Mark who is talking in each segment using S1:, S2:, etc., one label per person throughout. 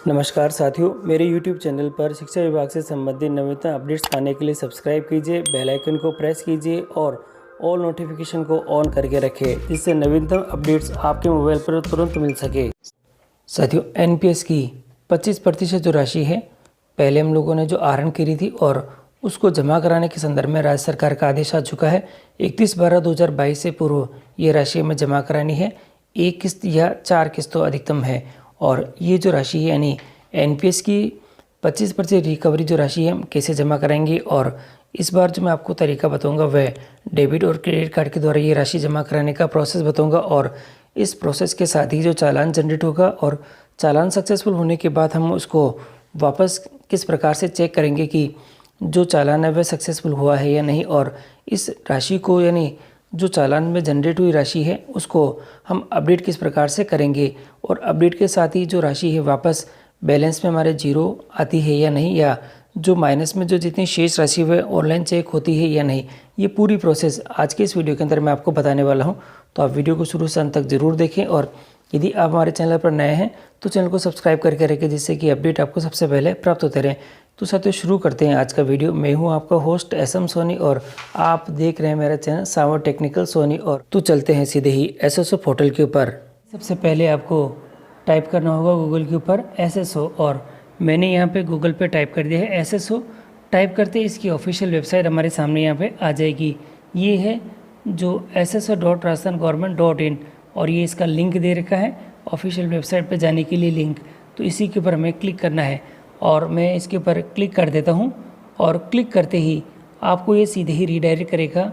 S1: नमस्कार साथियों, मेरे YouTube चैनल पर शिक्षा विभाग से संबंधित नवीनतम अपडेट्स पाने के लिए सब्सक्राइब कीजिए, बेल आइकन को प्रेस कीजिए और ऑल नोटिफिकेशन को ऑन करके रखें, जिससे नवीनतम अपडेट्स आपके मोबाइल पर तुरंत मिल सके। साथियों, NPS की 25% जो राशि है, पहले हम लोगों ने जो आहरण करी थी और उसको जमा कराने के संदर्भ में राज्य सरकार का आदेश आ चुका है। 31/12/2022 से पूर्व ये राशि हमें जमा करानी है। 1 किस्त या 4 किस्तों अधिकतम है। और ये जो राशि है यानी NPS की 25% रिकवरी जो राशि है हम कैसे जमा कराएंगे, और इस बार जो मैं आपको तरीका बताऊंगा वह डेबिट और क्रेडिट कार्ड के द्वारा ये राशि जमा कराने का प्रोसेस बताऊंगा। और इस प्रोसेस के साथ ही जो चालान जनरेट होगा और चालान सक्सेसफुल होने के बाद हम उसको वापस किस प्रकार से चेक करेंगे कि जो चालान है वह सक्सेसफुल हुआ है या नहीं, और इस राशि को यानी जो चालान में जनरेट हुई राशि है उसको हम अपडेट किस प्रकार से करेंगे, और अपडेट के साथ ही जो राशि है वापस बैलेंस में हमारे जीरो आती है या नहीं, या जो माइनस में जो जितनी शेष राशि वह ऑनलाइन चेक होती है या नहीं, ये पूरी प्रोसेस आज के इस वीडियो के अंदर मैं आपको बताने वाला हूँ। तो आप वीडियो को शुरू से अंत तक ज़रूर देखें, और यदि आप हमारे चैनल पर नए हैं तो चैनल को सब्सक्राइब करके रखें, जिससे कि अपडेट आपको सबसे पहले प्राप्त होते रहें। तो साथियों, शुरू करते हैं आज का वीडियो। मैं हूं आपका होस्ट SM सोनी और आप देख रहे हैं मेरा चैनल सावर टेक्निकल सोनी। और तो चलते हैं सीधे ही SSO पोर्टल के ऊपर। सबसे पहले आपको टाइप करना होगा गूगल के ऊपर SSO, और मैंने यहाँ पे गूगल पे टाइप कर दिया है SSO। टाइप करते इसकी ऑफिशियल वेबसाइट हमारे सामने यहाँ पे आ जाएगी। ये है जो sso.rajasthan.government.in, और ये इसका लिंक दे रखा है ऑफिशियल वेबसाइट पे जाने के लिए लिंक। तो इसी के ऊपर हमें क्लिक करना है, और मैं इसके ऊपर क्लिक कर देता हूँ। और क्लिक करते ही आपको ये सीधे ही रीडायरेक्ट करेगा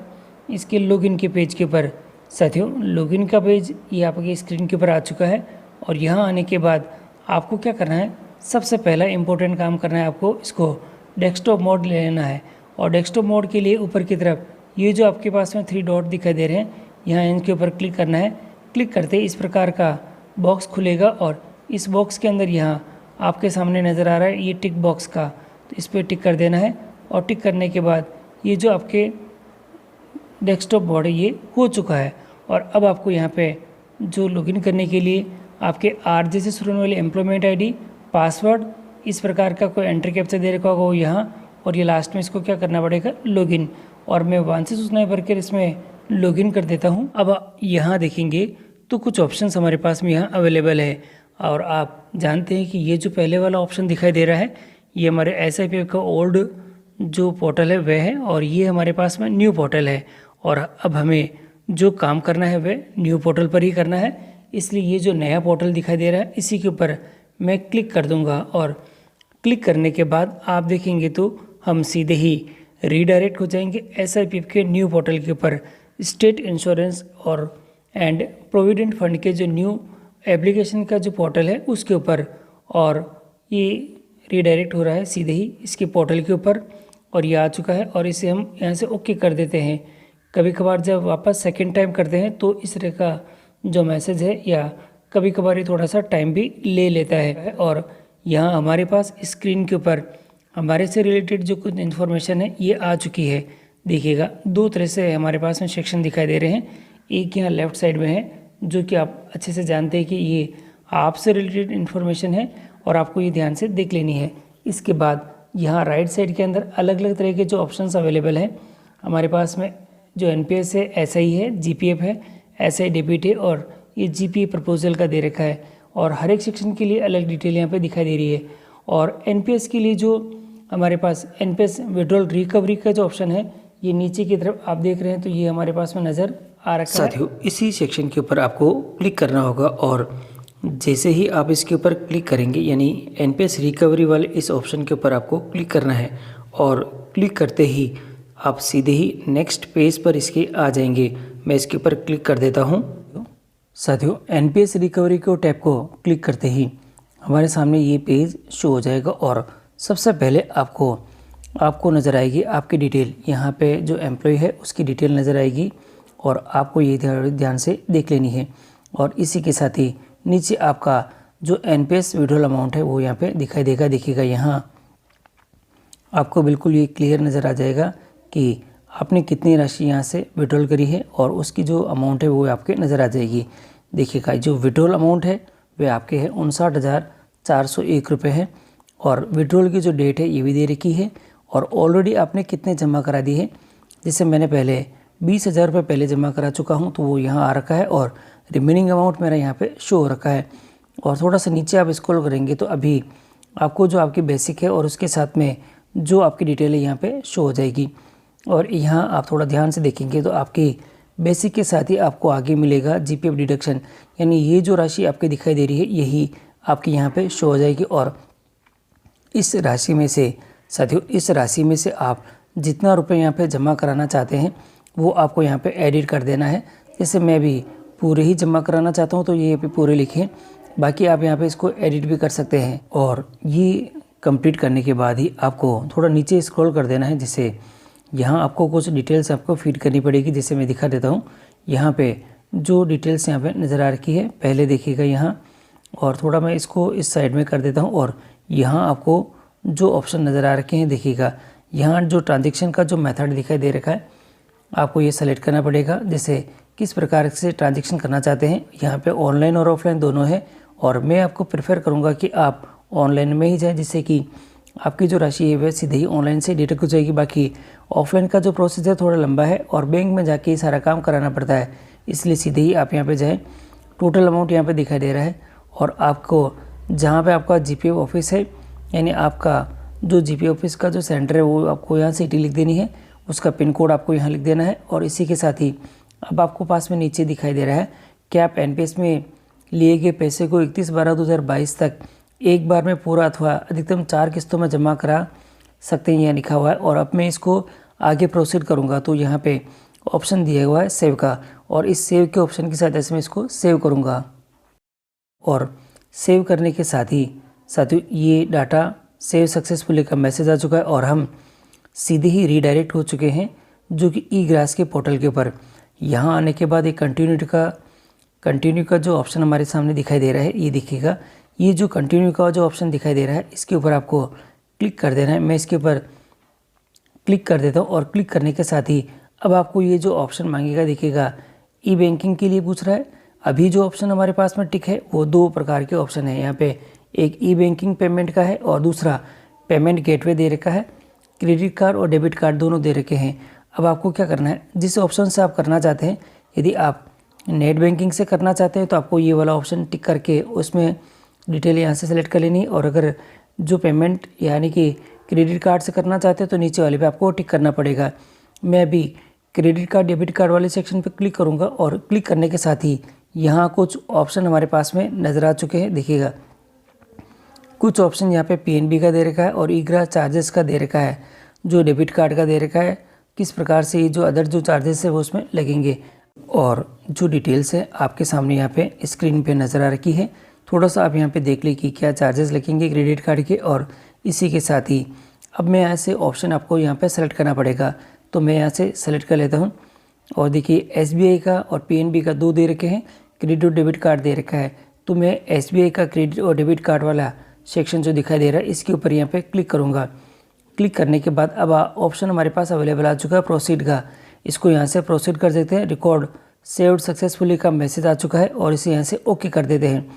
S1: इसके लॉगिन के पेज के ऊपर। साथियों, लॉगिन का पेज ये आपकी स्क्रीन के ऊपर आ चुका है, और यहाँ आने के बाद आपको क्या करना है, सबसे पहला इम्पोर्टेंट काम करना है, आपको इसको डेस्कटॉप मोड ले लेना है। और डेस्कटॉप मोड के लिए ऊपर की तरफ ये जो आपके पास में 3 डॉट दिखाई दे रहे हैं, यहाँ इनके ऊपर क्लिक करना है। क्लिक करते इस प्रकार का बॉक्स खुलेगा, और इस बॉक्स के अंदर यहाँ आपके सामने नज़र आ रहा है ये टिक बॉक्स का, तो इस पर टिक कर देना है। और टिक करने के बाद ये जो आपके डेस्कटॉप मोड है ये हो चुका है। और अब आपको यहाँ पे जो लॉगिन करने के लिए आपके RJ से शुरू होने वाली एम्प्लॉयमेंट ID, पासवर्ड, इस प्रकार का कोई एंट्री कैप्चा दे रखा होगा वो यहाँ, और ये लास्ट में इसको क्या करना पड़ेगा, लॉगिन। और मैं 1 से सूचनाएं भरकर इसमें लॉगिन कर देता हूँ। अब यहाँ देखेंगे तो कुछ ऑप्शंस हमारे पास में यहाँ अवेलेबल है, और आप जानते हैं कि ये जो पहले वाला ऑप्शन दिखाई दे रहा है ये हमारे SIPF का ओल्ड जो पोर्टल है वह है, और ये हमारे पास में न्यू पोर्टल है। और अब हमें जो काम करना है वह न्यू पोर्टल पर ही करना है, इसलिए ये जो नया पोर्टल दिखाई दे रहा है इसी के ऊपर मैं क्लिक कर दूंगा। और क्लिक करने के बाद आप देखेंगे तो हम सीधे ही रीडायरेक्ट हो जाएंगे SIPF के न्यू पोर्टल के ऊपर। स्टेट इंश्योरेंस और एंड प्रोविडेंट फंड के जो न्यू एप्लीकेशन का जो पोर्टल है उसके ऊपर, और ये रीडायरेक्ट हो रहा है सीधे ही इसके पोर्टल के ऊपर, और ये आ चुका है। और इसे हम यहाँ से ओके कर देते हैं। कभी कभार जब वापस सेकंड टाइम करते हैं तो इस तरह का जो मैसेज है, या कभी कभार ये थोड़ा सा टाइम भी ले लेता है। और यहाँ हमारे पास स्क्रीन के ऊपर हमारे से रिलेटेड जो कुछ इन्फॉर्मेशन है ये आ चुकी है। देखिएगा 2 तरह से हमारे पास में सेक्शन दिखाई दे रहे हैं। एक यहाँ लेफ़्ट साइड में है जो कि आप अच्छे से जानते हैं कि ये आपसे रिलेटेड इन्फॉर्मेशन है और आपको ये ध्यान से देख लेनी है। इसके बाद यहाँ राइट साइड के अंदर अलग अलग तरह के जो ऑप्शंस अवेलेबल हैं हमारे पास में, जो NPS है, SI है, GPF है, SI डेबिट है, और ये GPA प्रपोजल का दे रखा है। और हर एक सेक्शन के लिए अलग डिटेल यहाँ पे दिखाई दे रही है। और NPS के लिए जो हमारे पास NPS विड्रॉल रिकवरी का जो ऑप्शन है ये नीचे की तरफ आप देख रहे हैं, तो ये हमारे पास में नज़र आ रखा है। साथियों, इसी सेक्शन के ऊपर आपको क्लिक करना होगा, और जैसे ही आप इसके ऊपर क्लिक करेंगे यानी NPS रिकवरी वाले इस ऑप्शन के ऊपर आपको क्लिक करना है, और क्लिक करते ही आप सीधे ही नेक्स्ट पेज पर इसके आ जाएंगे। मैं इसके ऊपर क्लिक कर देता हूँ। साथियों, NPS रिकवरी को टैब को क्लिक करते ही हमारे सामने ये पेज शो हो जाएगा, और सबसे पहले आपको नज़र आएगी आपकी डिटेल। यहाँ पे जो एम्प्लॉय है उसकी डिटेल नज़र आएगी, और आपको ये ध्यान से देख लेनी है। और इसी के साथ ही नीचे आपका जो NPS विड्रॉल अमाउंट है वो यहाँ पे दिखाई देगा। देखिएगा यहाँ आपको बिल्कुल ये क्लियर नज़र आ जाएगा कि आपने कितनी राशि यहाँ से विड्रॉल करी है, और उसकी जो अमाउंट है वो आपके नज़र आ जाएगी। देखिएगा जो विड्रॉल अमाउंट है वह आपके है 401 रुपये है। और विड्रॉल की जो डेट है ये भी दे रखी है, और ऑलरेडी आपने कितने जमा करा दिए हैं। जैसे मैंने पहले 20,000 रुपये पहले जमा करा चुका हूँ, तो वो यहाँ आ रखा है और रिमेनिंग अमाउंट मेरा यहाँ पे शो हो रखा है। और थोड़ा सा नीचे आप स्क्रॉल करेंगे तो अभी आपको जो आपकी बेसिक है और उसके साथ में जो आपकी डिटेल है यहाँ पे शो हो जाएगी। और यहाँ आप थोड़ा ध्यान से देखेंगे तो आपकी बेसिक के साथ ही आपको आगे मिलेगा जीपीएफ डिडक्शन, यानी ये जो राशि आपके दिखाई दे रही है यही आपके यहाँ पे शो हो जाएगी। और इस राशि में से साथियों, इस राशि में से आप जितना रुपए यहाँ पे जमा कराना चाहते हैं वो आपको यहाँ पे एडिट कर देना है। जैसे मैं भी पूरे ही जमा कराना चाहता हूँ तो ये पे पूरे लिखे, बाकी आप यहाँ पे इसको एडिट भी कर सकते हैं। और ये कंप्लीट करने के बाद ही आपको थोड़ा नीचे स्क्रॉल कर देना है, जिससे यहाँ आपको कुछ डिटेल्स आपको फीड करनी पड़ेगी। जैसे मैं दिखा देता हूँ, यहाँ पे जो डिटेल्स यहाँ पे नज़र आ रखी है पहले देखिएगा यहाँ, और थोड़ा मैं इसको इस साइड में कर देता हूँ। और यहाँ आपको जो ऑप्शन नज़र आ रखे हैं देखिएगा, यहाँ जो ट्रांजैक्शन का जो मेथड दिखाई दे रखा है आपको ये सेलेक्ट करना पड़ेगा। जैसे किस प्रकार से ट्रांजैक्शन करना चाहते हैं, यहाँ पे ऑनलाइन और ऑफलाइन दोनों है, और मैं आपको प्रेफर करूँगा कि आप ऑनलाइन में ही जाएँ, जिससे कि आपकी जो राशि है वह सीधे ही ऑनलाइन से डिडक्ट हो जाएगी। बाकी ऑफलाइन का जो प्रोसेस है थोड़ा लंबा है और बैंक में जाके सारा काम कराना पड़ता है, इसलिए सीधे ही आप यहाँ पे जाएं। टोटल अमाउंट यहाँ पे दिखाई दे रहा है, और आपको जहाँ पे आपका जीपीएफ ऑफिस है, यानी आपका जो जीपीएफ ऑफिस का जो सेंटर है वो आपको यहाँ सिटी लिख देनी है, उसका पिन कोड आपको यहाँ लिख देना है। और इसी के साथ ही अब आपको पास में नीचे दिखाई दे रहा है कि आप एनपीएस में लिए गए पैसे को 31/12/2022 तक एक बार में पूरा अथवा अधिकतम 4 किस्तों में जमा करा सकते हैं, यहाँ लिखा हुआ है। और अब मैं इसको आगे प्रोसीड करूँगा तो यहाँ पे ऑप्शन दिया हुआ है सेव का, और इस सेव के ऑप्शन के साथ ऐसे मैं इसको सेव करूँगा। और सेव करने के साथ ही साथियों ये डाटा सेव सक्सेसफुली का मैसेज आ चुका है, और हम सीधे ही रीडायरेक्ट हो चुके हैं जो कि ई ग्रास के पोर्टल के ऊपर। यहाँ आने के बाद एक कंटिन्यू का जो ऑप्शन हमारे सामने दिखाई दे रहा है ये दिखेगा। ये जो कंटिन्यू का जो ऑप्शन दिखाई दे रहा है इसके ऊपर आपको क्लिक कर देना है। मैं इसके ऊपर क्लिक कर देता हूँ, और क्लिक करने के साथ ही अब आपको ये जो ऑप्शन मांगेगा दिखेगा, ई बैंकिंग के लिए पूछ रहा है। अभी जो ऑप्शन हमारे पास में टिक है वो 2 प्रकार के ऑप्शन है यहाँ पे, एक ई बैंकिंग पेमेंट का है और दूसरा पेमेंट गेटवे दे रखा है। क्रेडिट कार्ड और डेबिट कार्ड दोनों दे रखे हैं। अब आपको क्या करना है, जिस ऑप्शन से आप करना चाहते हैं, यदि आप नेट बैंकिंग से करना चाहते हैं तो आपको ये वाला ऑप्शन टिक करके उसमें डिटेल यहाँ से सेलेक्ट कर लेनी, और अगर जो पेमेंट यानी कि क्रेडिट कार्ड से करना चाहते हैं तो नीचे वाले पे आपको टिक करना पड़ेगा। मैं अभी क्रेडिट कार्ड डेबिट कार्ड वाले सेक्शन पे क्लिक करूँगा, और क्लिक करने के साथ ही यहाँ कुछ ऑप्शन हमारे पास में नज़र आ चुके हैं। देखिएगा कुछ ऑप्शन यहाँ पे पीएनबी का दे रखा है और ई ग्रास चार्जेस का दे रखा है, जो डेबिट कार्ड का दे रखा है, किस प्रकार से ये जो अदर जो चार्जेस है वो उसमें लगेंगे। और जो डिटेल्स है आपके सामने यहाँ पे स्क्रीन पे नज़र आ रखी है। थोड़ा सा आप यहाँ पे देख लें कि क्या चार्जेस लगेंगे क्रेडिट कार्ड के। और इसी के साथ ही अब मैं यहाँ से ऑप्शन आपको यहाँ पे सेलेक्ट करना पड़ेगा, तो मैं यहाँ से सेलेक्ट कर लेता हूँ। और देखिए एसबीआई का और पीएनबी का 2 दे रखे हैं, क्रेडिट और डेबिट कार्ड दे रखा है, तो मैं एसबीआई का क्रेडिट और डेबिट कार्ड वाला सेक्शन जो दिखाई दे रहा है इसके ऊपर यहाँ पे क्लिक करूँगा। क्लिक करने के बाद अब ऑप्शन हमारे पास अवेलेबल आ चुका है प्रोसीड का, इसको यहाँ से प्रोसीड कर देते हैं। रिकॉर्ड सेव्ड सक्सेसफुली का मैसेज आ चुका है और इसे यहाँ से ओके कर देते हैं।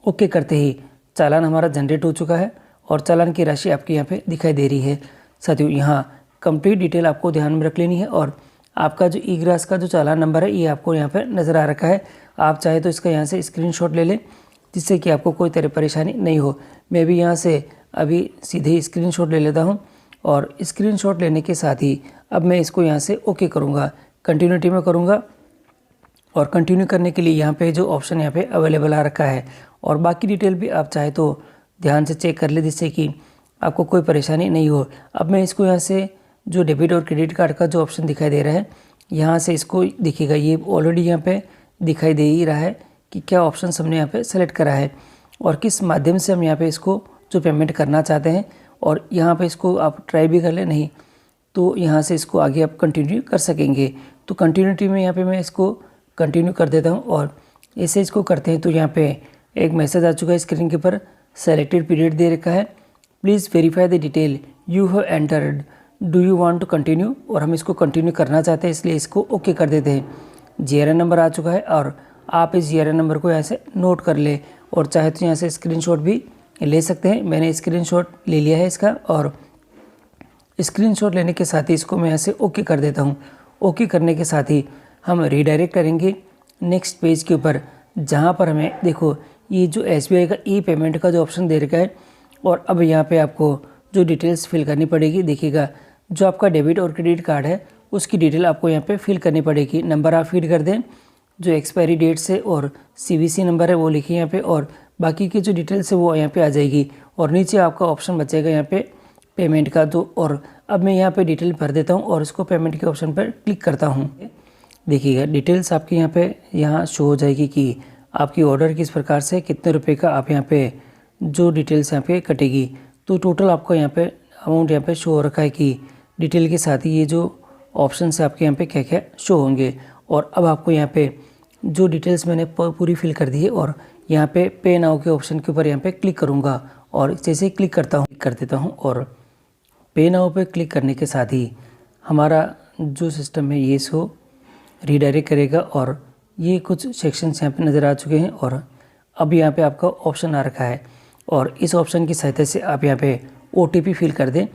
S1: ओके करते ही चालान हमारा जनरेट हो चुका है और चालान की राशि आपके यहाँ पे दिखाई दे रही है। साथियों यहाँ कंप्लीट डिटेल आपको ध्यान में रख लेनी है, और आपका जो ई ग्रास का जो चालान नंबर है ये आपको यहाँ पे नज़र आ रखा है। आप चाहे तो इसका यहाँ से स्क्रीनशॉट ले लें, जिससे कि आपको कोई तरह परेशानी नहीं हो। मैं भी यहाँ से अभी सीधे ही स्क्रीनशॉट ले लेता हूँ, और स्क्रीनशॉट लेने के साथ ही अब मैं इसको यहाँ से ओके करूँगा, कंटिन्यूटी में करूँगा। और कंटिन्यू करने के लिए यहाँ पे जो ऑप्शन यहाँ पे अवेलेबल आ रखा है, और बाकी डिटेल भी आप चाहे तो ध्यान से चेक कर ले, जिससे कि आपको कोई परेशानी नहीं हो। अब मैं इसको यहाँ से जो डेबिट और क्रेडिट कार्ड का जो ऑप्शन दिखाई दे रहा है यहाँ से इसको दिखेगा, ये ऑलरेडी यहाँ पे दिखाई दे ही रहा है कि क्या ऑप्शन हमने यहाँ पे सेलेक्ट करा है और किस माध्यम से हम यहाँ पे इसको जो पेमेंट करना चाहते हैं। और यहाँ पे इसको आप ट्राई भी कर लें, नहीं तो यहाँ से इसको आगे आप कंटिन्यू कर सकेंगे। तो कंटिन्यूटी में यहाँ पे मैं इसको कंटिन्यू कर देता हूँ, और ऐसे इसको करते हैं तो यहाँ पे एक मैसेज आ चुका है स्क्रीन के ऊपर, सेलेक्टेड पीरियड दे रखा है, please verify the detail you have entered, do you want to continue. और हम इसको कंटिन्यू करना चाहते हैं, इसलिए इसको ओके कर देते हैं। जीआरएन नंबर आ चुका है, और आप इस जीआरएन नंबर को यहाँ से नोट कर ले, और चाहे तो यहाँ से स्क्रीनशॉट भी ले सकते हैं। मैंने स्क्रीनशॉट ले लिया है इसका, और स्क्रीनशॉट लेने के साथ ही इसको मैं यहाँ से ओके कर देता हूँ। ओके करने के साथ ही हम रीडायरेक्ट करेंगे नेक्स्ट पेज के ऊपर, जहाँ पर हमें देखो ये जो SBI का ई पेमेंट का जो ऑप्शन दे रखा है, और अब यहाँ पे आपको जो डिटेल्स फिल करनी पड़ेगी। देखिएगा जो आपका डेबिट और क्रेडिट कार्ड है उसकी डिटेल आपको यहाँ पे फिल करनी पड़ेगी। नंबर आप फीड कर दें, जो एक्सपायरी डेट से और CVC नंबर है वो लिखिए यहाँ पे, और बाकी की जो डिटेल्स है वो यहाँ पे आ जाएगी। और नीचे आपका ऑप्शन बचेगा यहाँ पे पेमेंट का। तो और अब मैं यहाँ पे डिटेल भर देता हूँ और इसको पेमेंट के ऑप्शन पर क्लिक करता हूँ। देखिएगा डिटेल्स आपके यहाँ शो हो जाएगी कि आपकी ऑर्डर किस प्रकार से कितने रुपए का आप यहाँ पे जो डिटेल्स यहाँ पे कटेगी। तो टोटल आपको यहाँ पे अमाउंट यहाँ पे शो हो रखा है कि डिटेल के साथ ही ये जो ऑप्शन से आपके यहाँ पे क्या क्या शो होंगे। और अब आपको यहाँ पे जो डिटेल्स मैंने पूरी फिल कर दी है, और यहाँ पे पे नाउ के ऑप्शन के ऊपर यहाँ पे क्लिक करूँगा, और जैसे ही क्लिक कर देता हूँ, और पे नाउ पे क्लिक करने के साथ ही हमारा जो सिस्टम है ये इसको रीडायरेक्ट करेगा। और ये कुछ सेक्शंस यहाँ पे नज़र आ चुके हैं, और अब यहाँ पे आपका ऑप्शन आ रखा है, और इस ऑप्शन की सहायता से आप यहाँ पे OTP फिल कर दें,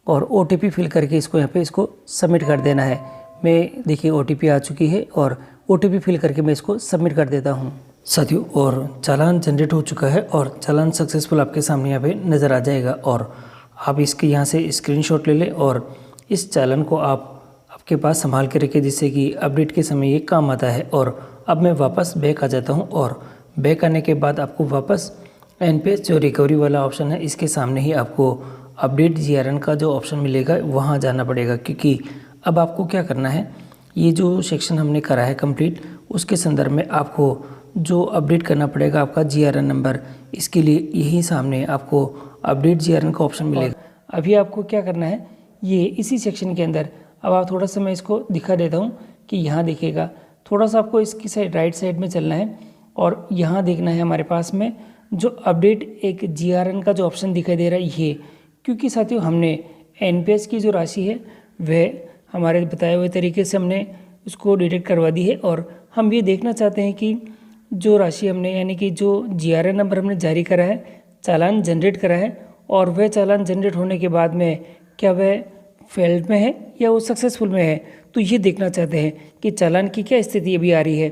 S1: और OTP फिल करके इसको यहाँ पे इसको सबमिट कर देना है। मैं देखिए OTP आ चुकी है, और OTP फिल करके मैं इसको सबमिट कर देता हूँ साथियों। और चालान जनरेट हो चुका है, और चालान सक्सेसफुल आपके सामने यहाँ पे नज़र आ जाएगा। और आप इसके यहाँ से स्क्रीनशॉट ले लें, और इस चालान को आप आपके पास संभाल के रखें, जिससे कि अपडेट के समय ये काम आता है। और अब मैं वापस बैक आ जाता हूँ, और बैक आने के बाद आपको वापस NPS जो रिकवरी वाला ऑप्शन है इसके सामने ही आपको अपडेट GRN का जो ऑप्शन मिलेगा वहाँ जाना पड़ेगा। क्योंकि अब आपको क्या करना है, ये जो सेक्शन हमने करा है कंप्लीट, उसके संदर्भ में आपको जो अपडेट करना पड़ेगा आपका GRN नंबर। इसके लिए यही सामने आपको अपडेट GRN का ऑप्शन मिलेगा। अभी आपको क्या करना है, ये इसी सेक्शन के अंदर अब आप थोड़ा सा मैं इसको दिखा देता हूँ कि यहाँ देखिएगा थोड़ा सा आपको इसकी साइड राइट साइड में चलना है, और यहाँ देखना है हमारे पास में जो अपडेट एक GRN का जो ऑप्शन दिखाई दे रहा है ये। क्योंकि साथियों हमने NPS की जो राशि है वह हमारे बताए हुए तरीके से हमने उसको डिटेक्ट करवा दी है, और हम ये देखना चाहते हैं कि जो राशि हमने यानी कि जो GRN नंबर हमने जारी करा है, चालान जनरेट करा है, और वह चालान जनरेट होने के बाद में क्या वह फेल्ड में है या वो सक्सेसफुल में है। तो ये देखना चाहते हैं कि चालान की क्या स्थिति अभी आ रही है।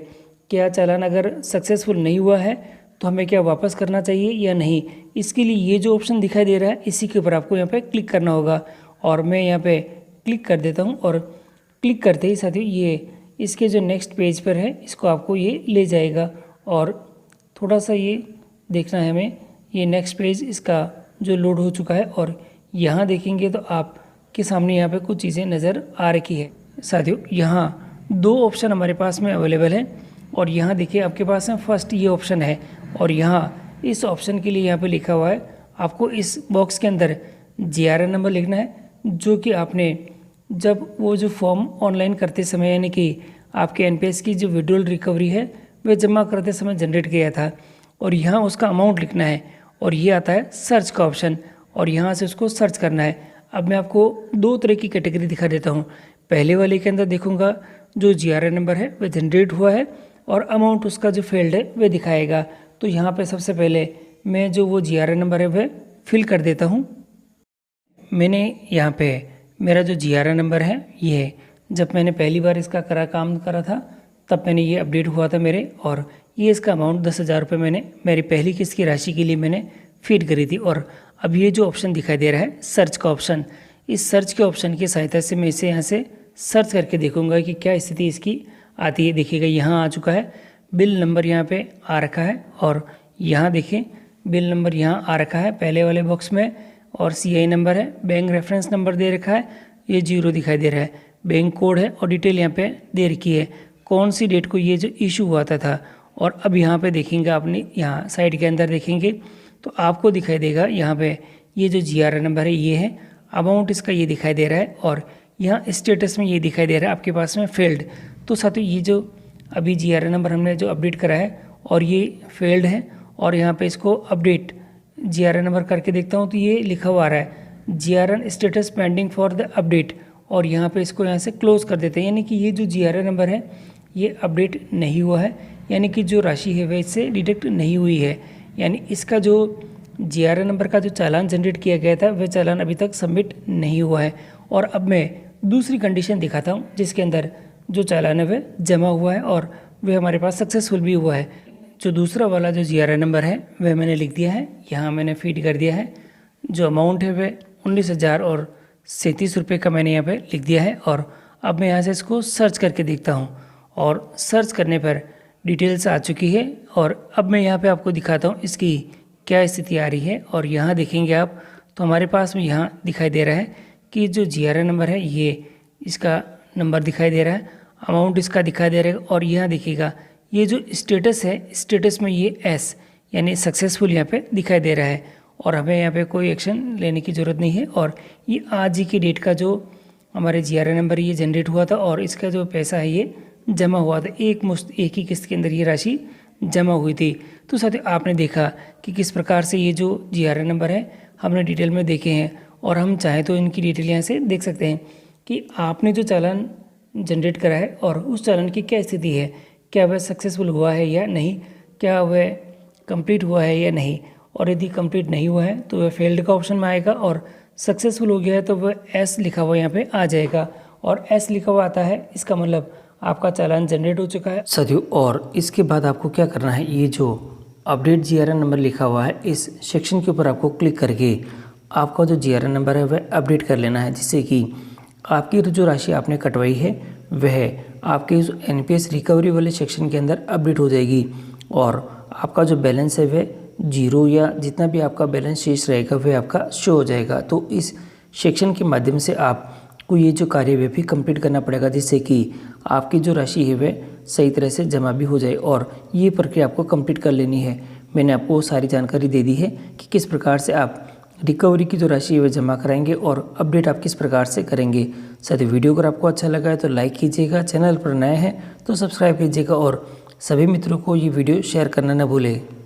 S1: क्या चालान अगर सक्सेसफुल नहीं हुआ है तो हमें क्या वापस करना चाहिए या नहीं। इसके लिए ये जो ऑप्शन दिखाई दे रहा है इसी के ऊपर आपको यहाँ पे क्लिक करना होगा, और मैं यहाँ पे क्लिक कर देता हूँ। और क्लिक करते ही साथियों ये इसके जो नेक्स्ट पेज पर है इसको आपको ये ले जाएगा, और थोड़ा सा ये देखना है हमें, ये नेक्स्ट पेज इसका जो लोड हो चुका है। और यहाँ देखेंगे तो आपके सामने यहाँ पे कुछ चीज़ें नज़र आ रखी है साथियों। यहाँ दो ऑप्शन हमारे पास में अवेलेबल है, और यहाँ देखिए आपके पास में फर्स्ट ये ऑप्शन है, और यहाँ इस ऑप्शन के लिए यहाँ पे लिखा हुआ है आपको इस बॉक्स के अंदर GRN नंबर लिखना है, जो कि आपने जब वो जो फॉर्म ऑनलाइन करते समय यानी कि आपके NPS की जो विड्रॉल रिकवरी है वह जमा करते समय जनरेट किया था, और यहाँ उसका अमाउंट लिखना है। और ये आता है सर्च का ऑप्शन, और यहाँ से उसको सर्च करना है। अब मैं आपको दो तरह की कैटेगरी दिखा देता हूँ। पहले वाले के अंदर देखूँगा जो GRN नंबर है वह जनरेट हुआ है, और अमाउंट उसका जो फेल्ड है वह दिखाएगा। तो यहाँ पे सबसे पहले मैं जो वो GRN नंबर है वह फिल कर देता हूँ। मैंने यहाँ पे मेरा जो GRN नंबर है ये जब मैंने पहली बार इसका काम करा था तब मैंने ये अपडेट हुआ था मेरे, और ये इसका अमाउंट 10,000 रुपये मैंने मेरी पहली किस्त की राशि के लिए मैंने फीड करी थी। और अब ये जो ऑप्शन दिखाई दे रहा है सर्च का ऑप्शन, इस सर्च के ऑप्शन की सहायता से मैं इसे यहाँ से सर्च करके देखूँगा कि क्या स्थिति इसकी आती है। देखिएगा यहाँ आ चुका है, बिल नंबर यहाँ पे आ रखा है, और यहाँ देखिए बिल नंबर यहाँ आ रखा है पहले वाले बॉक्स में, और CI नंबर है, बैंक रेफरेंस नंबर दे रखा है, ये 0 दिखाई दे रहा है, बैंक कोड है, और डिटेल यहाँ पे दे रखी है कौन सी डेट को ये जो इशू हुआ था। और अब यहाँ पे देखेंगे आपने यहाँ साइड के अंदर देखेंगे तो आपको दिखाई देगा यहाँ पे ये जो GRN नंबर है ये है, अमाउंट इसका ये दिखाई दे रहा है, और यहाँ स्टेटस में ये दिखाई दे रहा है आपके पास में फेल्ड। तो साथियों ये जो अभी GRN नंबर हमने जो अपडेट करा है और ये फेल्ड है, और यहाँ पे इसको अपडेट GRN नंबर करके देखता हूँ तो ये लिखा हुआ आ रहा है GRN status pending for the update, और यहाँ पे इसको यहाँ से क्लोज कर देते हैं। यानी कि ये जो GRN नंबर है ये अपडेट नहीं हुआ है, यानी कि जो राशि है वह इससे डिडक्ट नहीं हुई है, यानी इसका जो GRN नंबर का जो चालान जनरेट किया गया था वह चालान अभी तक सबमिट नहीं हुआ है। और अब मैं दूसरी कंडीशन दिखाता हूँ जिसके अंदर जो चालान है वह जमा हुआ है और वह हमारे पास सक्सेसफुल भी हुआ है। जो दूसरा वाला जो GRN नंबर है वह मैंने लिख दिया है, यहाँ मैंने फीड कर दिया है। जो अमाउंट है वह 19,000 और 37 रुपये का मैंने यहाँ पे लिख दिया है। और अब मैं यहाँ से इसको सर्च करके देखता हूँ और सर्च करने पर डिटेल्स आ चुकी है। और अब मैं यहाँ पे आपको दिखाता हूँ इसकी क्या स्थिति आ रही है। और यहाँ देखेंगे आप तो हमारे पास में यहाँ दिखाई दे रहा है कि जो GRN नंबर है ये इसका नंबर दिखाई दे रहा है, अमाउंट इसका दिखाई दे रहा है। और यहाँ देखिएगा ये जो स्टेटस है, स्टेटस में ये S यानी सक्सेसफुल यहाँ पे दिखाई दे रहा है। और हमें यहाँ पे कोई एक्शन लेने की ज़रूरत नहीं है। और ये आज ही की डेट का जो हमारे GRN नंबर ये जनरेट हुआ था और इसका जो पैसा है ये जमा हुआ था, एक ही किस्त के अंदर ये राशि जमा हुई थी। तो साथियों आपने देखा कि किस प्रकार से ये जो GRN नंबर है हमने डिटेल में देखे हैं। और हम चाहें तो इनकी डिटेल यहाँ से देख सकते हैं कि आपने जो चालान जनरेट करा है और उस चालान की क्या स्थिति है, क्या वह सक्सेसफुल हुआ है या नहीं, क्या वह कंप्लीट हुआ है या नहीं। और यदि कंप्लीट नहीं हुआ है तो वह फेल्ड का ऑप्शन में आएगा और सक्सेसफुल हो गया है तो वह S लिखा हुआ यहाँ पे आ जाएगा। और S लिखा हुआ आता है इसका मतलब आपका चालान जनरेट हो चुका है साथियों। और इसके बाद आपको क्या करना है, ये जो अपडेट GRN नंबर लिखा हुआ है इस सेक्शन के ऊपर आपको क्लिक करके आपका जो GRN नंबर है वह अपडेट कर लेना है, जिससे कि आपकी जो राशि आपने कटवाई है वह आपके NPS रिकवरी वाले सेक्शन के अंदर अपडेट हो जाएगी। और आपका जो बैलेंस है वह 0 या जितना भी आपका बैलेंस शेष रहेगा वह आपका शो हो जाएगा। तो इस सेक्शन के माध्यम से आपको ये जो कार्य वह भी कंप्लीट करना पड़ेगा, जिससे कि आपकी जो राशि है वह सही तरह से जमा भी हो जाए। और ये प्रक्रिया आपको कंप्लीट कर लेनी है। मैंने आपको सारी जानकारी दे दी है कि किस प्रकार से आप रिकवरी की जो राशि है वह जमा कराएंगे और अपडेट आप किस प्रकार से करेंगे। साथ ही वीडियो अगर आपको अच्छा लगा है तो लाइक कीजिएगा, चैनल पर नए हैं तो सब्सक्राइब कीजिएगा और सभी मित्रों को ये वीडियो शेयर करना न भूलें।